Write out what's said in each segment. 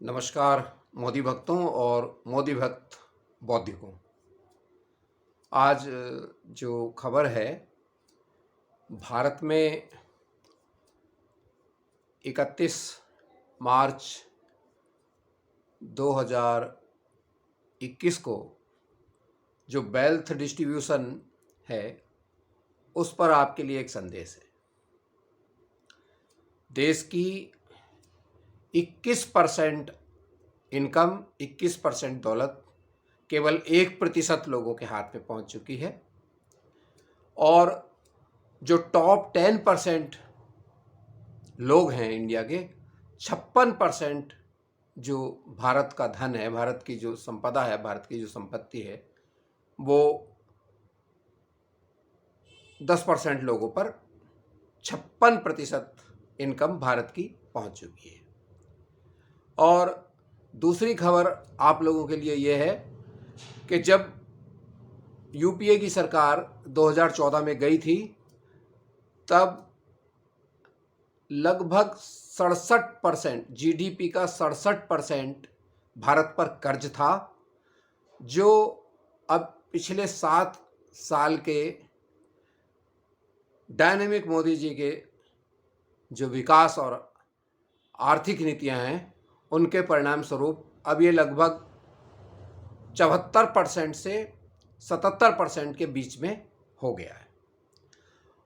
नमस्कार मोदी भक्तों और मोदी भक्त बौद्धिकों। आज जो खबर है, भारत में 31 मार्च 2021 को जो वेल्थ डिस्ट्रीब्यूशन है, उस पर आपके लिए एक संदेश है। देश की 21% इनकम, 21% दौलत केवल 1% लोगों के हाथ में पहुंच चुकी है और जो टॉप 10% लोग हैं इंडिया के, 56% जो भारत का धन है, भारत की जो संपदा है, भारत की जो संपत्ति है, वो 10% लोगों पर 56% इनकम भारत की पहुंच चुकी है। और दूसरी खबर आप लोगों के लिए ये है कि जब यूपीए की सरकार 2014 में गई थी, तब लगभग 67% जीडीपी का 67% भारत पर कर्ज था, जो अब पिछले 7 साल के डायनेमिक मोदी जी के जो विकास और आर्थिक नीतियां हैं, उनके परिणाम स्वरूप अब ये लगभग 74% से 77% के बीच में हो गया है।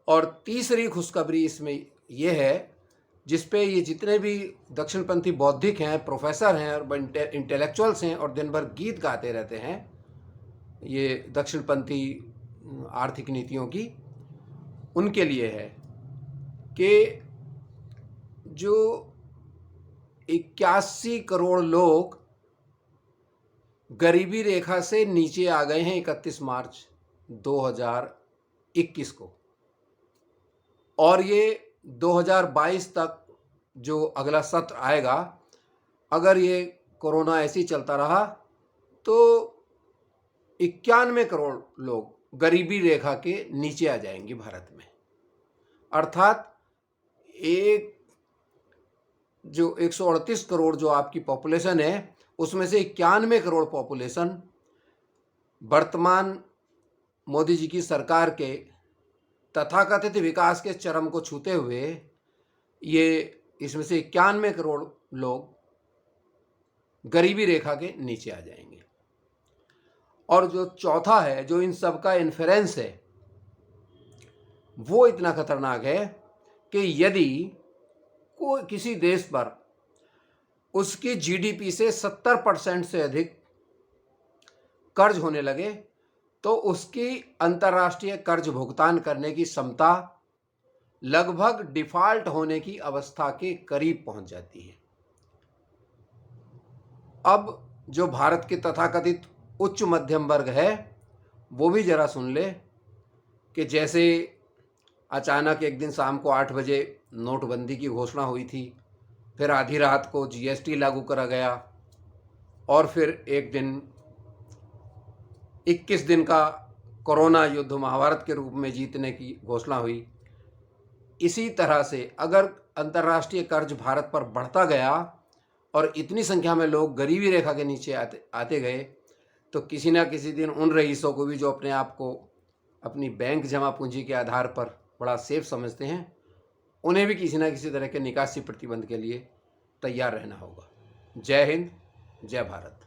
और तीसरी खुशखबरी इसमें यह है, जिसपे ये जितने भी दक्षिणपंथी बौद्धिक हैं, प्रोफेसर हैं और इंटेलेक्चुअल्स हैं और दिन भर गीत गाते रहते हैं, ये दक्षिणपंथी आर्थिक नीतियों की, उनके लिए है कि जो 81 करोड़ लोग गरीबी रेखा से नीचे आ गए हैं 31 मार्च 2021 को, और ये 2022 तक जो अगला सत्र आएगा, अगर ये कोरोना ऐसे ही चलता रहा तो 91 करोड़ लोग गरीबी रेखा के नीचे आ जाएंगे भारत में। अर्थात एक जो 138 करोड़ जो आपकी पॉपुलेशन है, उसमें से 91 करोड़ पॉपुलेशन वर्तमान मोदी जी की सरकार के तथाकथित विकास के चरम को छूते हुए, ये इसमें से 91 करोड़ लोग गरीबी रेखा के नीचे आ जाएंगे। और जो चौथा है, जो इन सब का इन्फ्रेंस है, वो इतना खतरनाक है कि यदि कोई किसी देश पर उसकी जीडीपी से 70% से अधिक कर्ज होने लगे, तो उसकी अंतर्राष्ट्रीय कर्ज भुगतान करने की क्षमता लगभग डिफॉल्ट होने की अवस्था के करीब पहुंच जाती है। अब जो भारत के तथाकथित उच्च मध्यम वर्ग है, वो भी जरा सुन ले कि जैसे अचानक एक दिन शाम को 8 बजे नोटबंदी की घोषणा हुई थी, फिर आधी रात को जीएसटी लागू करा गया, और फिर एक दिन 21 दिन का कोरोना युद्ध महाभारत के रूप में जीतने की घोषणा हुई। इसी तरह से अगर अंतर्राष्ट्रीय कर्ज भारत पर बढ़ता गया और इतनी संख्या में लोग गरीबी रेखा के नीचे आते गए, तो किसी ना किसी दिन उन रईसों को भी, जो अपने आप को अपनी बैंक जमा पूंजी के आधार पर बड़ा सेफ समझते हैं, उन्हें भी किसी ना किसी तरह के निकासी प्रतिबंध के लिए तैयार रहना होगा। जय हिंद, जय भारत।